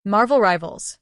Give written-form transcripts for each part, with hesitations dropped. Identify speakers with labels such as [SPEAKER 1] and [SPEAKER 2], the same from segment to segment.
[SPEAKER 1] Marvel Rivals.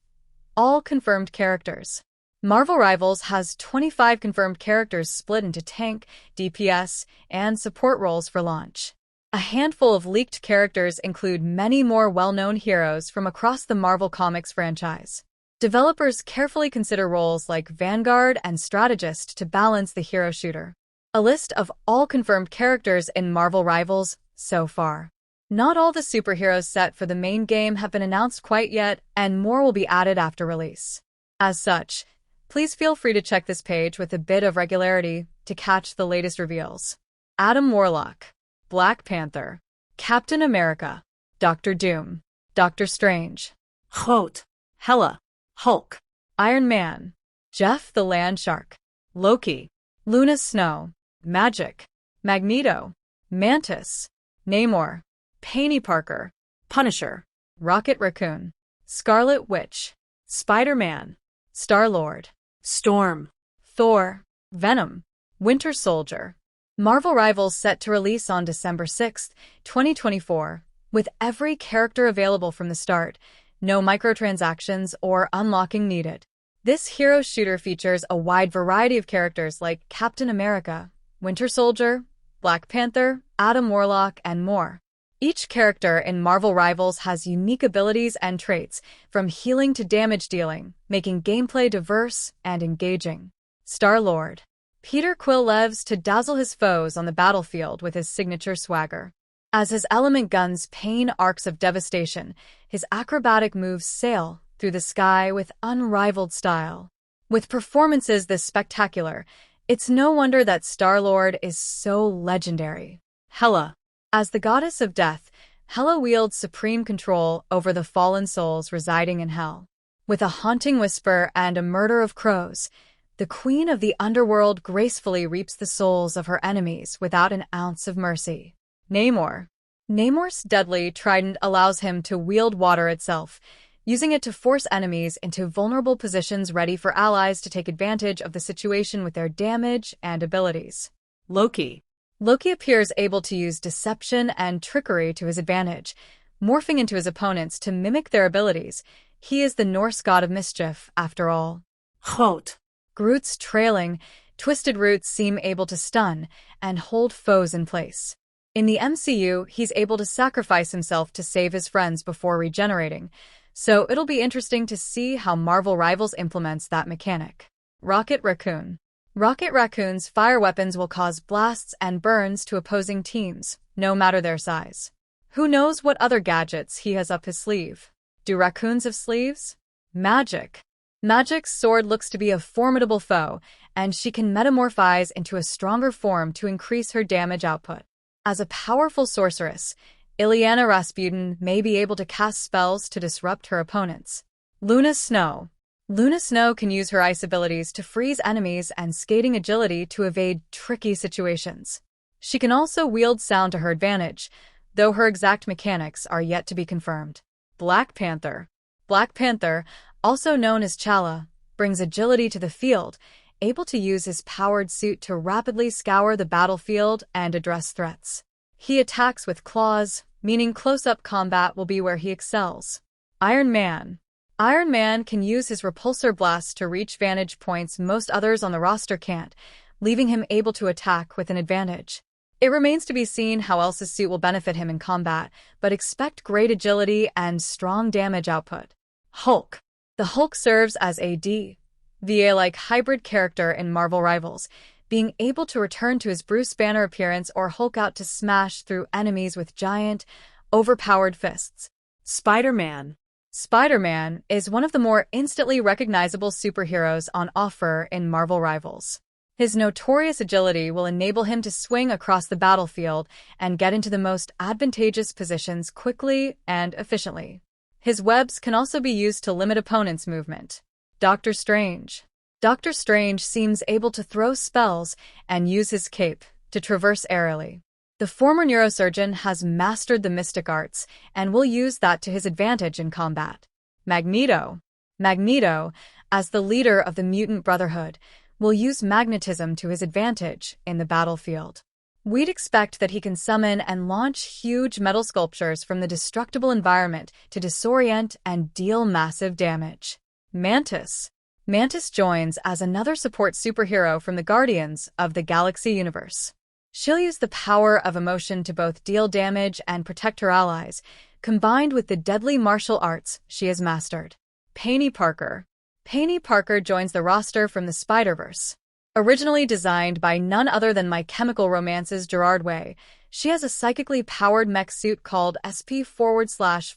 [SPEAKER 1] All confirmed characters. Marvel Rivals has 25 confirmed characters split into tank, DPS, and support roles for launch. A handful of leaked characters include many more well-known heroes from across the Marvel Comics franchise. Developers carefully consider roles like Vanguard and Strategist to balance the hero shooter. A list of all confirmed characters in Marvel Rivals so far. Not all the superheroes set for the main game have been announced quite yet, and more will be added after release. As such, please feel free to check this page with a bit of regularity to catch the latest reveals. Warlock, Black Panther, Captain America, Doctor Doom, Doctor Strange,
[SPEAKER 2] Groot, Hela, Hulk,
[SPEAKER 1] Iron Man, Jeff the Land Shark, Loki, Luna Snow, Magik, Magneto, Mantis, Namor, Peni Parker,
[SPEAKER 2] Punisher,
[SPEAKER 1] Rocket Raccoon, Scarlet Witch, Spider-Man, Star-Lord,
[SPEAKER 2] Storm,
[SPEAKER 1] Thor, Venom, Winter Soldier. Marvel Rivals set to release on December 6, 2024, with every character available from the start, no microtransactions or unlocking needed. This hero shooter features a wide variety of characters like Captain America, Winter Soldier, Black Panther, Warlock, and more. Each character in Marvel Rivals has unique abilities and traits, from healing to damage dealing, making gameplay diverse and engaging. Star-Lord. Peter Quill lives to dazzle his foes on the battlefield with his signature swagger. As his element guns pain arcs of devastation, his acrobatic moves sail through the sky with unrivaled style. With performances this spectacular, it's no wonder that Star-Lord is so legendary. Hela. As the goddess of death, Hela wields supreme control over the fallen souls residing in hell. With a haunting whisper and a murder of crows, the queen of the underworld gracefully reaps the souls of her enemies without an ounce of mercy. Namor. Namor's deadly trident allows him to wield water itself, using it to force enemies into vulnerable positions ready for allies to take advantage of the situation with their damage and abilities.
[SPEAKER 2] Loki.
[SPEAKER 1] Loki appears able to use deception and trickery to his advantage, morphing into his opponents to mimic their abilities. He is the Norse god of mischief, after all.
[SPEAKER 2] Groot.
[SPEAKER 1] Groot's trailing, twisted roots seem able to stun and hold foes in place. In the MCU, he's able to sacrifice himself to save his friends before regenerating, so it'll be interesting to see how Marvel Rivals implements that mechanic. Rocket Raccoon. Rocket Raccoon's fire weapons will cause blasts and burns to opposing teams, no matter their size. Who knows what other gadgets he has up his sleeve? Do raccoons have sleeves? Magik. Magik's sword looks to be a formidable foe, and she can metamorphose into a stronger form to increase her damage output. As a powerful sorceress, Illyana Rasputin may be able to cast spells to disrupt her opponents. Luna Snow. Luna Snow can use her ice abilities to freeze enemies and skating agility to evade tricky situations. She can also wield sound to her advantage, though her exact mechanics are yet to be confirmed. Black Panther. Black Panther, also known as T'Challa, brings agility to the field, able to use his powered suit to rapidly scour the battlefield and address threats. He attacks with claws, meaning close-up combat will be where he excels. Iron Man. Iron Man can use his repulsor blasts to reach vantage points most others on the roster can't, leaving him able to attack with an advantage. It remains to be seen how else his suit will benefit him in combat, but expect great agility and strong damage output. Hulk. The Hulk serves as a D.Va-like hybrid character in Marvel Rivals, being able to return to his Bruce Banner appearance or Hulk out to smash through enemies with giant, overpowered fists.
[SPEAKER 2] Spider-Man.
[SPEAKER 1] Spider-Man is one of the more instantly recognizable superheroes on offer in Marvel Rivals. His notorious agility will enable him to swing across the battlefield and get into the most advantageous positions quickly and efficiently. His webs can also be used to limit opponents' movement. Doctor Strange. Doctor Strange seems able to throw spells and use his cape to traverse aerially. The former neurosurgeon has mastered the mystic arts and will use that to his advantage in combat. Magneto. Magneto, as the leader of the Mutant Brotherhood, will use magnetism to his advantage in the battlefield. We'd expect that he can summon and launch huge metal sculptures from the destructible environment to disorient and deal massive damage. Mantis. Mantis joins as another support superhero from the Guardians of the Galaxy universe. She'll use the power of emotion to both deal damage and protect her allies, combined with the deadly martial arts she has mastered. Peni Parker. Peni Parker joins the roster from the Spider-Verse. Originally designed by none other than My Chemical Romance's Gerard Way, she has a psychically powered mech suit called SP//DR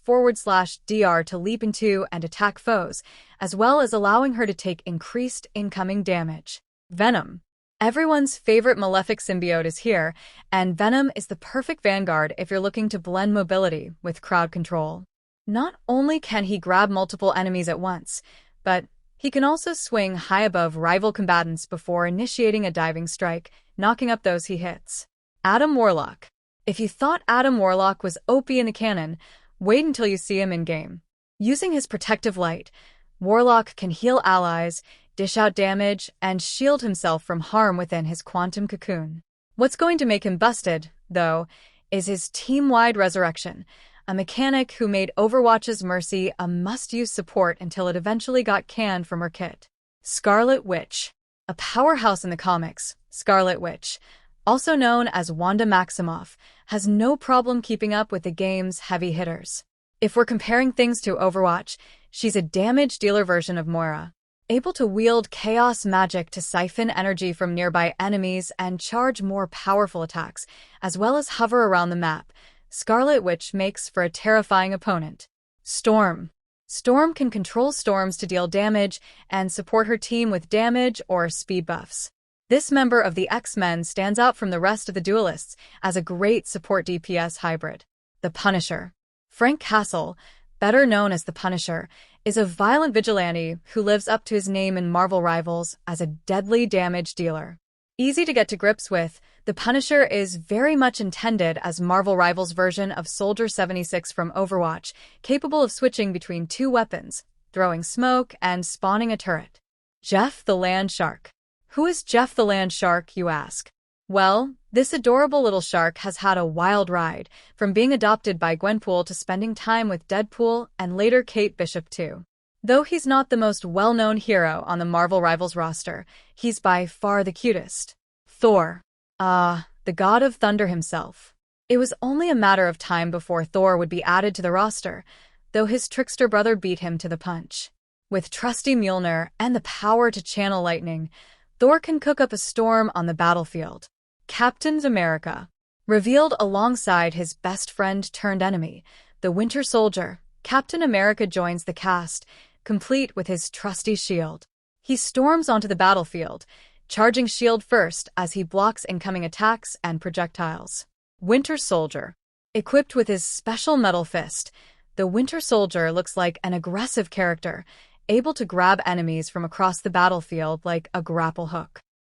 [SPEAKER 1] to leap into and attack foes, as well as allowing her to take increased incoming damage. Venom. Everyone's favorite malefic symbiote is here, and Venom is the perfect vanguard if you're looking to blend mobility with crowd control. Not only can he grab multiple enemies at once, but he can also swing high above rival combatants before initiating a diving strike, knocking up those he hits. Adam Warlock. If you thought Adam Warlock was OP in the canon, wait until you see him in-game. Using his protective light, Warlock can heal allies, dish out damage, and shield himself from harm within his quantum cocoon. What's going to make him busted, though, is his team-wide resurrection, a mechanic who made Overwatch's Mercy a must-use support until it eventually got canned from her kit. Scarlet Witch. A powerhouse in the comics, Scarlet Witch, also known as Wanda Maximoff, has no problem keeping up with the game's heavy hitters. If we're comparing things to Overwatch, she's a damage dealer version of Moira, able to wield chaos magic to siphon energy from nearby enemies and charge more powerful attacks, as well as hover around the map. Scarlet Witch makes for a terrifying opponent. Storm. Storm can control storms to deal damage and support her team with damage or speed buffs. This member of the X-Men stands out from the rest of the duelists as a great support DPS hybrid. The Punisher. Frank Castle, better known as the Punisher, is a violent vigilante who lives up to his name in Marvel Rivals as a deadly damage dealer. Easy to get to grips with, the Punisher is very much intended as Marvel Rivals' version of Soldier 76 from Overwatch, capable of switching between two weapons, throwing smoke and spawning a turret. Jeff the Land Shark. Who is Jeff the Land Shark, you ask? Well, this adorable little shark has had a wild ride, from being adopted by Gwenpool to spending time with Deadpool and later Kate Bishop too. Though he's not the most well-known hero on the Marvel Rivals roster, he's by far the cutest. Thor. The god of thunder himself. It was only a matter of time before Thor would be added to the roster, though his trickster brother beat him to the punch. With trusty Mjolnir and the power to channel lightning, Thor can cook up a storm on the battlefield. Captain America. Revealed alongside his best friend turned enemy, the Winter Soldier, Captain America joins the cast, complete with his trusty shield. He storms onto the battlefield, charging shield first as he blocks incoming attacks and projectiles. Winter Soldier. Equipped with his special metal fist, the Winter Soldier looks like an aggressive character, able to grab enemies from across the battlefield like a grapple hook.